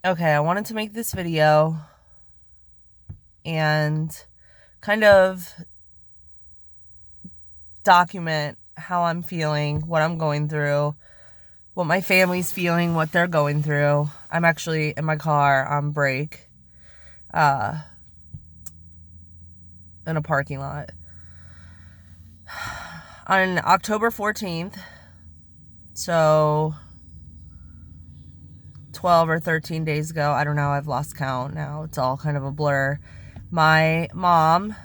Okay, I wanted to make this video and kind of document how I'm feeling, what I'm going through, what my family's feeling, what they're going through. I'm actually in my car on break, uh, in a parking lot. On October 14th, so 12 or 13 days ago, I don't know, I've lost count now. It's all kind of a blur. My mom,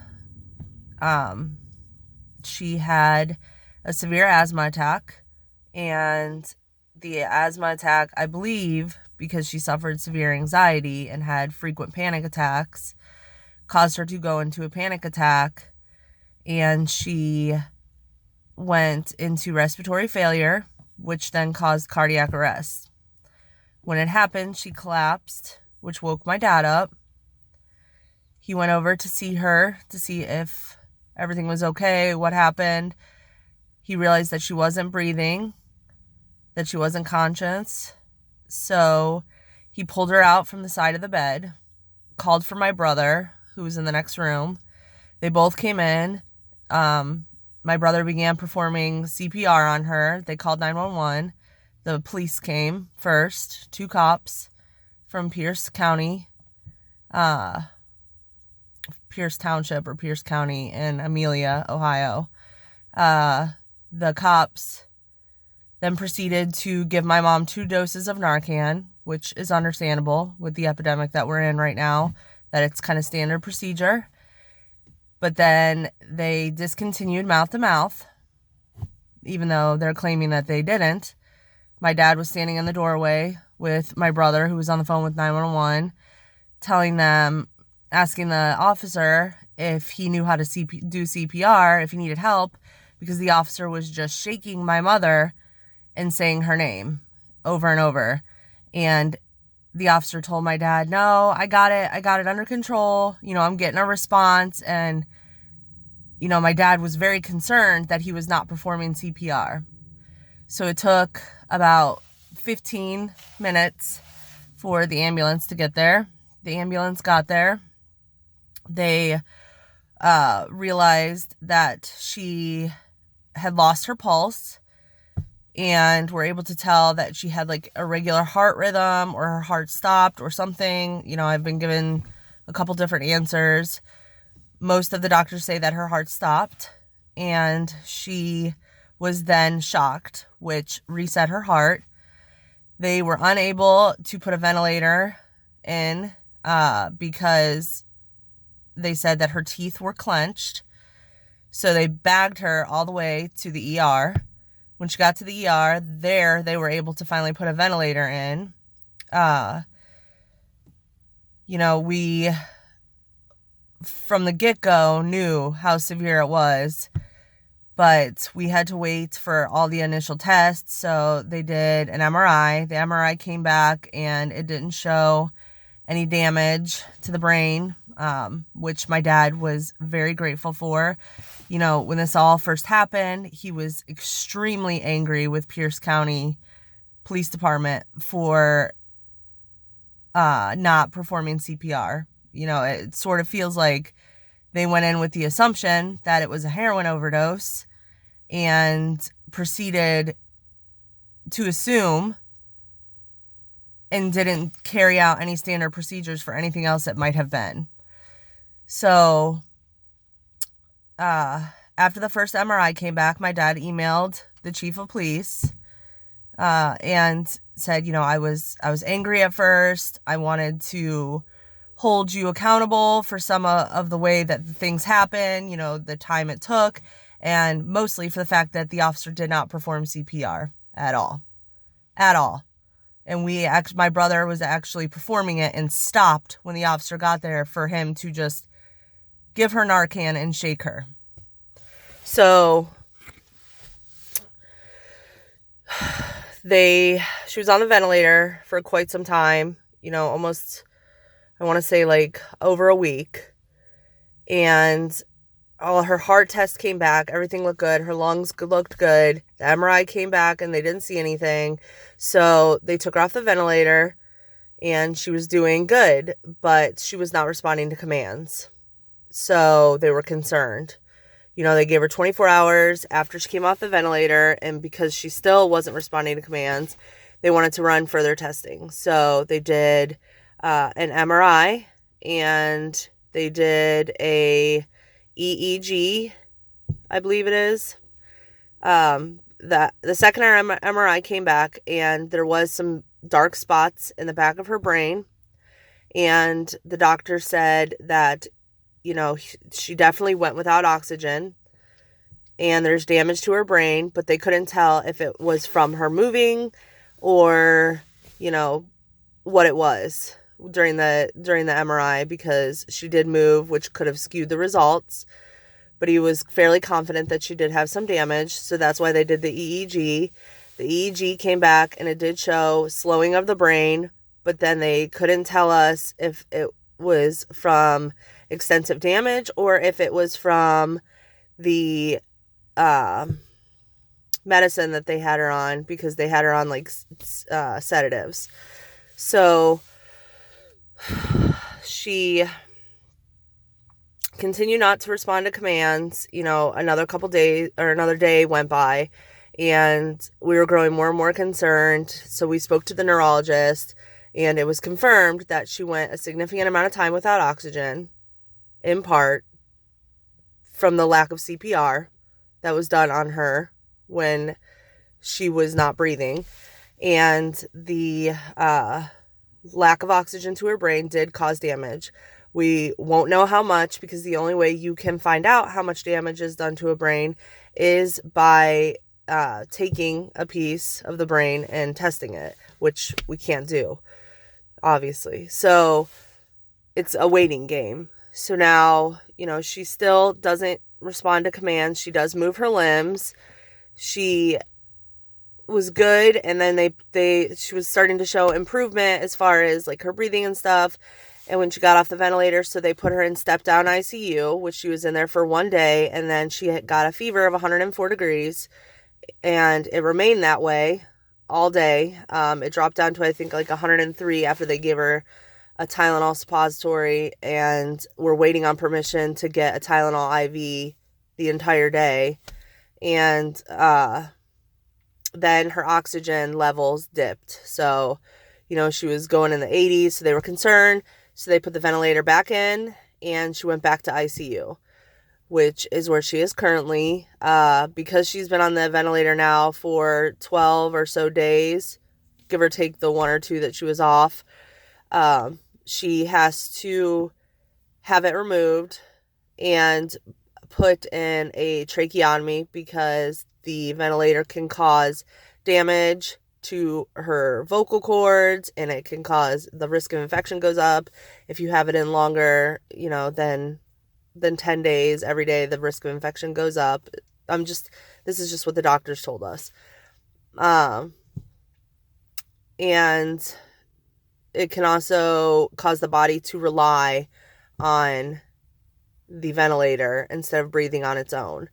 she had a severe asthma attack, and the asthma attack, I believe, because she suffered severe anxiety and had frequent panic attacks, caused her to go into a panic attack, and she went into respiratory failure, which then caused cardiac arrest. When it happened, she collapsed, which woke my dad up. He went over to see her to see if everything was okay, what happened. He realized that she wasn't breathing, that she wasn't conscious. So he pulled her out from the side of the bed, called for my brother, who was in the next room. They both came in. My brother began performing CPR on her. They called 911. The police came first, 2 cops from Pierce County, Pierce Township or Pierce County in Amelia, Ohio. The cops then proceeded to give my mom 2 doses of Narcan, which is understandable with the epidemic that we're in right now, that it's kind of standard procedure. But then they discontinued mouth to mouth, even though they're claiming that they didn't. My dad was standing in the doorway with my brother, who was on the phone with 911, asking the officer if he knew how to do CPR, if he needed help, because the officer was just shaking my mother and saying her name over and over. And the officer told my dad, "No, I got it under control. I'm getting a response." And, my dad was very concerned that he was not performing CPR. So it took about 15 minutes for the ambulance to get there. The ambulance got there. They realized that she had lost her pulse, and were able to tell that she had like irregular heart rhythm, or her heart stopped or something. I've been given a couple different answers. Most of the doctors say that her heart stopped, and she was then shocked, which reset her heart. They were unable to put a ventilator in because they said that her teeth were clenched. So they bagged her all the way to the ER. When she got to the ER, they were able to finally put a ventilator in. We, from the get-go, knew how severe it was, but we had to wait for all the initial tests. So they did an MRI. The MRI came back and it didn't show any damage to the brain, which my dad was very grateful for. When this all first happened, he was extremely angry with Pierce County Police Department for not performing CPR. It sort of feels like they went in with the assumption that it was a heroin overdose and proceeded to assume and didn't carry out any standard procedures for anything else that might have been. So, after the first MRI came back, my dad emailed the chief of police, and said, I was angry at first. I wanted to hold you accountable for some of the way that the things happen, the time it took, and mostly for the fact that the officer did not perform CPR at all. And my brother was actually performing it and stopped when the officer got there for him to just give her Narcan and shake her. So she was on the ventilator for quite some time, almost, I want to say like over a week. And all her heart tests came back. Everything looked good. Her lungs looked good. The MRI came back and they didn't see anything. So they took her off the ventilator and she was doing good, but she was not responding to commands. So they were concerned. They gave her 24 hours after she came off the ventilator, and because she still wasn't responding to commands, they wanted to run further testing. So they did an MRI, and they did a EEG, I believe it is. The second MRI came back, and there was some dark spots in the back of her brain, and the doctor said that she definitely went without oxygen and there's damage to her brain, but they couldn't tell if it was from her moving or, what it was during the MRI, because she did move, which could have skewed the results. But he was fairly confident that she did have some damage, so that's why they did the EEG. The EEG came back and it did show slowing of the brain, but then they couldn't tell us if it was from extensive damage or if it was from the medicine that they had her on, because they had her on sedatives. So she continued not to respond to commands. Another day went by, and we were growing more and more concerned. So we spoke to the neurologist, and it was confirmed that she went a significant amount of time without oxygen, in part from the lack of CPR that was done on her when she was not breathing. And the lack of oxygen to her brain did cause damage. We won't know how much, because the only way you can find out how much damage is done to a brain is by taking a piece of the brain and testing it, which we can't do, obviously. So it's a waiting game. So now, she still doesn't respond to commands. She does move her limbs. She was good, and then she was starting to show improvement as far as her breathing and stuff. And when she got off the ventilator, so they put her in step-down ICU, which she was in there for 1 day, and then she got a fever of 104 degrees, and it remained that way all day. It dropped down to, I think, 103 after they gave her a Tylenol suppository, and we're waiting on permission to get a Tylenol IV the entire day. And then her oxygen levels dipped. So, she was going in the 80s, so they were concerned. So they put the ventilator back in, and she went back to ICU, which is where she is currently. Because she's been on the ventilator now for 12 or so days, give or take the 1 or 2 that she was off. She has to have it removed and put in a tracheotomy, because the ventilator can cause damage to her vocal cords, and it can cause the risk of infection goes up. If you have it in longer, than 10 days, every day, the risk of infection goes up. This is just what the doctors told us. And it can also cause the body to rely on the ventilator instead of breathing on its own.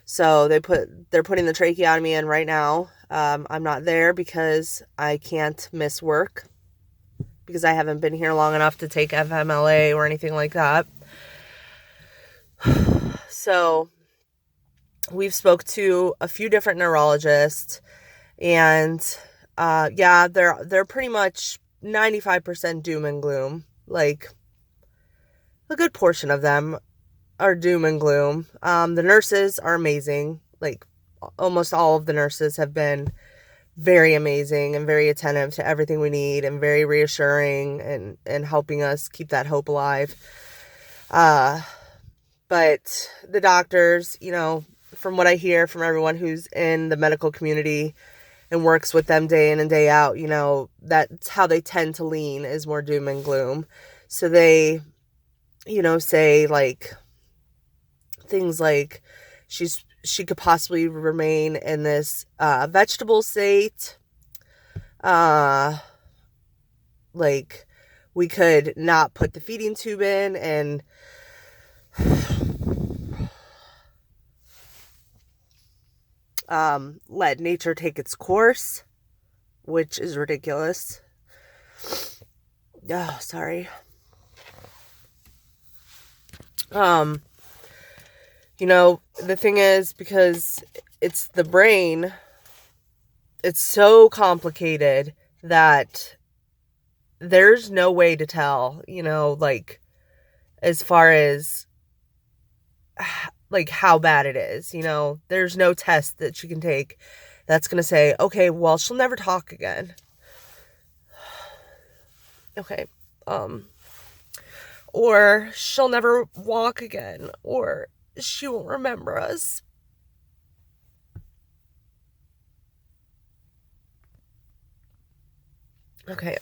So they're putting the tracheotomy in right now. I'm not there because I can't miss work, because I haven't been here long enough to take FMLA or anything like that. So we've spoke to a few different neurologists, and they're pretty much 95% doom and gloom. A good portion of them are doom and gloom. The nurses are amazing. Almost all of the nurses have been very amazing and very attentive to everything we need, and very reassuring and helping us keep that hope alive. But the doctors, from what I hear from everyone who's in the medical community and works with them day in and day out, that's how they tend to lean, is more doom and gloom. So they, say things like she could possibly remain in this vegetable state. We could not put the feeding tube in and let nature take its course, which is ridiculous. Oh, sorry. The thing is, because it's the brain, it's so complicated that there's no way to tell, like, as far as, like, how bad it is, there's no test that she can take that's going to say, okay, well, she'll never talk again. Okay. Or she'll never walk again, or she won't remember us. Okay,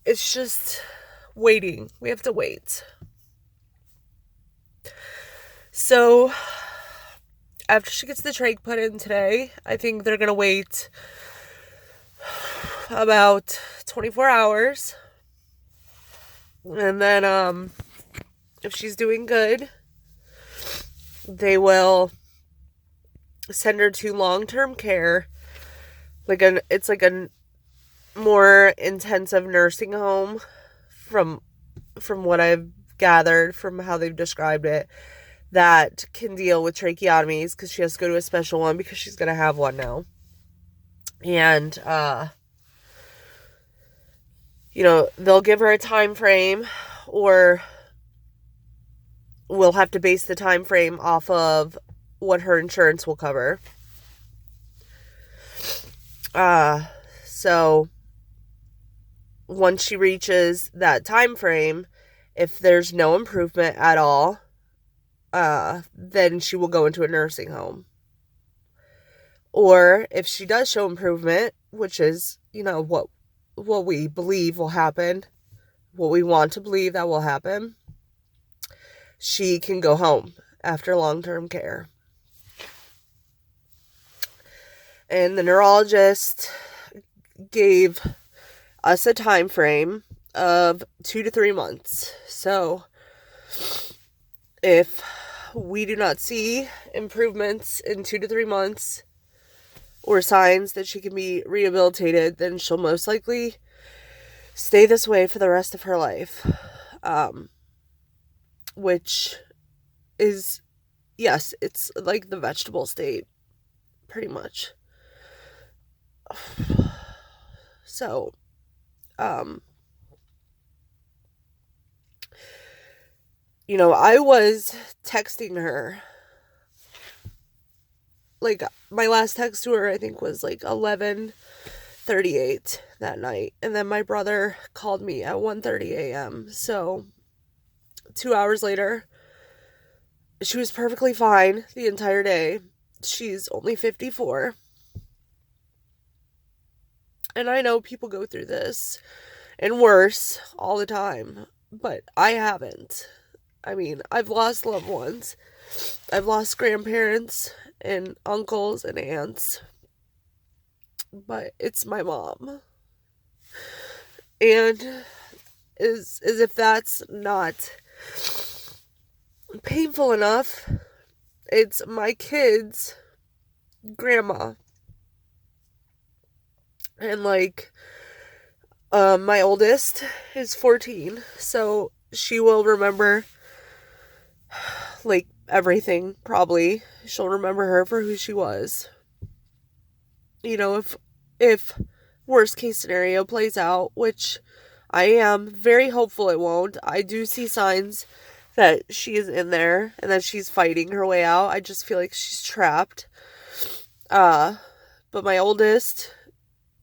it's just waiting. We have to wait. So, after she gets the trach put in today, I think they're gonna wait about 24 hours. And then, if she's doing good, they will send her to long-term care. It's like a more intensive nursing home from what I've gathered from how they've described it, that can deal with tracheotomies, because she has to go to a special one because she's going to have one now. And, they'll give her a time frame, or we'll have to base the time frame off of what her insurance will cover. So once she reaches that time frame, if there's no improvement at all, then she will go into a nursing home. Or if she does show improvement, which is, what we believe will happen, what we want to believe that will happen, she can go home after long-term care. And the neurologist gave us a time frame of 2 to 3 months. So if we do not see improvements in 2 to 3 months, or signs that she can be rehabilitated, then she'll most likely stay this way for the rest of her life. Which is, yes, it's like the vegetable state, pretty much. So, I was texting her, like, my last text to her, I think, was like 11:38 that night, and then my brother called me at 1:30 a.m. So 2 hours later, she was perfectly fine the entire day. She's only 54. And I know people go through this and worse all the time, but I haven't. I mean, I've lost loved ones. I've lost grandparents and uncles and aunts. But it's my mom. And as if that's not painful enough, it's my kid's grandma. And my oldest is 14, so she will remember everything, probably. She'll remember her for who she was. If worst case scenario plays out, which I am very hopeful it won't. I do see signs that she is in there and that she's fighting her way out. I just feel like she's trapped. But my oldest,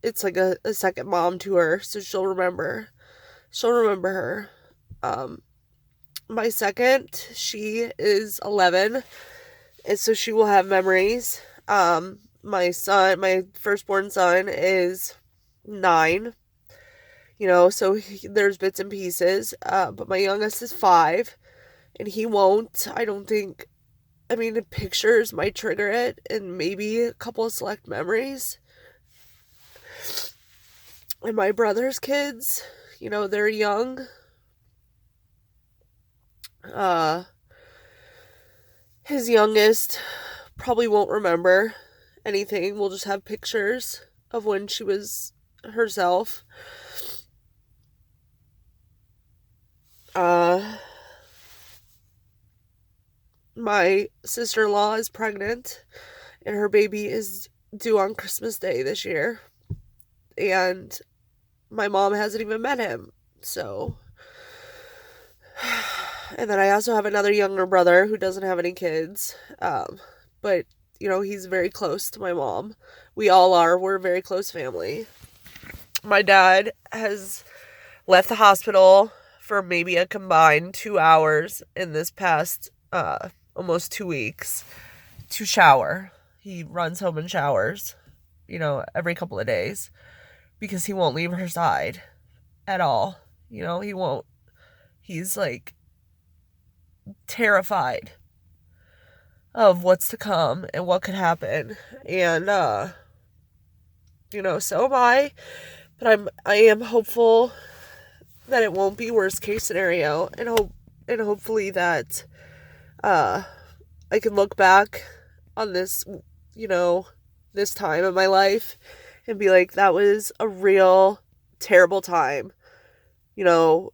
it's like a second mom to her, so she'll remember her. My second, she is 11, and so she will have memories. My firstborn son is 9, so there's bits and pieces, but my youngest is 5, and he won't, I don't think. I mean, the pictures might trigger it, and maybe a couple of select memories. And my brother's kids, they're young. His youngest probably won't remember anything. We'll just have pictures of when she was herself. My sister-in-law is pregnant, and her baby is due on Christmas Day this year. And my mom hasn't even met him. So, and then I also have another younger brother who doesn't have any kids. But, you know, he's very close to my mom. We all are. We're a very close family. My dad has left the hospital for maybe a combined 2 hours in this past almost 2 weeks to shower. He runs home and showers, you know, every couple of days because he won't leave her side at all. You know, he won't. He's like terrified of what's to come and what could happen. And you know, so am I, but I am hopeful that it won't be worst case scenario, and hopefully that I can look back on this, you know, this time in my life and be like, that was a real terrible time. You know,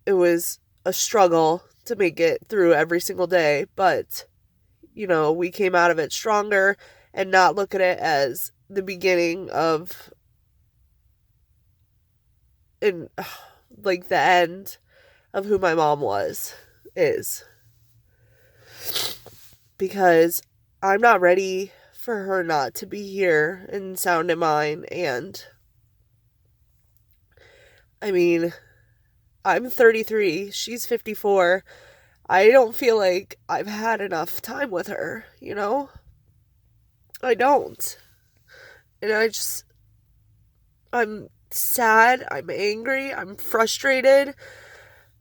it was a struggle to make it through every single day, but, you know, we came out of it stronger, and not look at it as the beginning of, and like the end of who my mom is. Because I'm not ready for her not to be here in sound and mind. And I mean, I'm 33, she's 54. I don't feel like I've had enough time with her, you know? I don't. And I'm sad, I'm angry, I'm frustrated.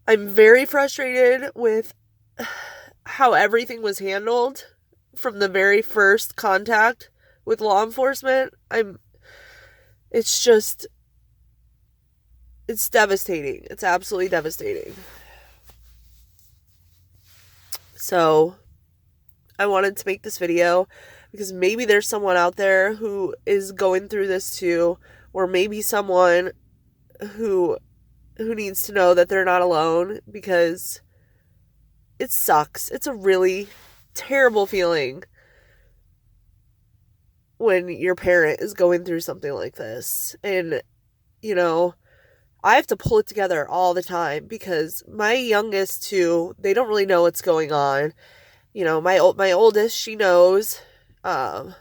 I'm very frustrated with how everything was handled from the very first contact with law enforcement. It's devastating. It's absolutely devastating. So I wanted to make this video because maybe there's someone out there who is going through this too, or maybe someone who needs to know that they're not alone, because it sucks. It's a really terrible feeling when your parent is going through something like this. And, you know, I have to pull it together all the time because my youngest two, they don't really know what's going on. You know, my oldest, she knows, and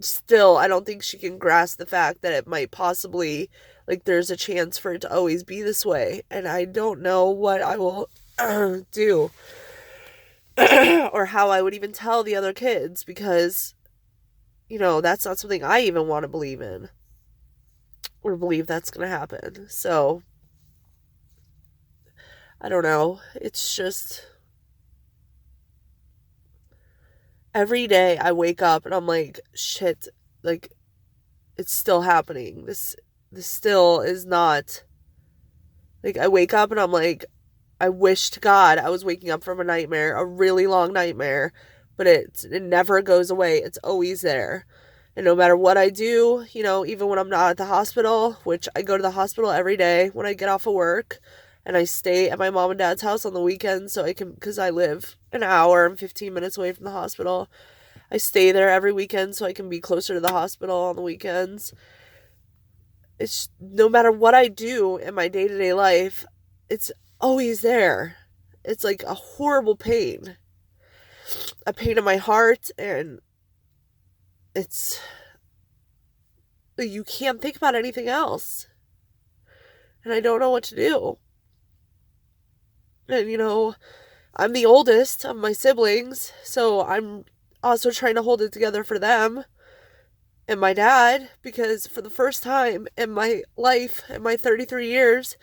still, I don't think she can grasp the fact that it might possibly, like, there's a chance for it to always be this way. And I don't know what I will do or how I would even tell the other kids, because, you know, that's not something I even want to believe in or believe that's going to happen. So, I don't know. It's just, every day I wake up and I'm like, shit, like, it's still happening. This still is not, like, I wake up and I'm like, I wish to God I was waking up from a nightmare, a really long nightmare, but it never goes away. It's always there. And no matter what I do, you know, even when I'm not at the hospital, which I go to the hospital every day when I get off of work, and I stay at my mom and dad's house on the weekends so I can, because I live an hour and 15 minutes away from the hospital. I stay there every weekend so I can be closer to the hospital on the weekends. It's, no matter what I do in my day-to-day life, it's always there. It's like a horrible pain. A pain in my heart, and it's, you can't think about anything else. And I don't know what to do. And, you know, I'm the oldest of my siblings, so I'm also trying to hold it together for them and my dad, because for the first time in my life, in my 33 years,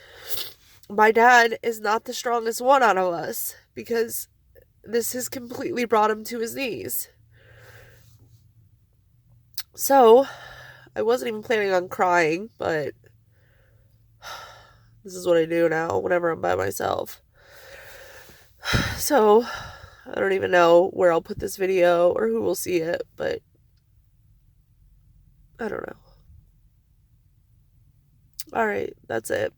my dad is not the strongest one out of us, because this has completely brought him to his knees. So, I wasn't even planning on crying, but this is what I do now whenever I'm by myself. So, I don't even know where I'll put this video or who will see it, but I don't know. All right, that's it.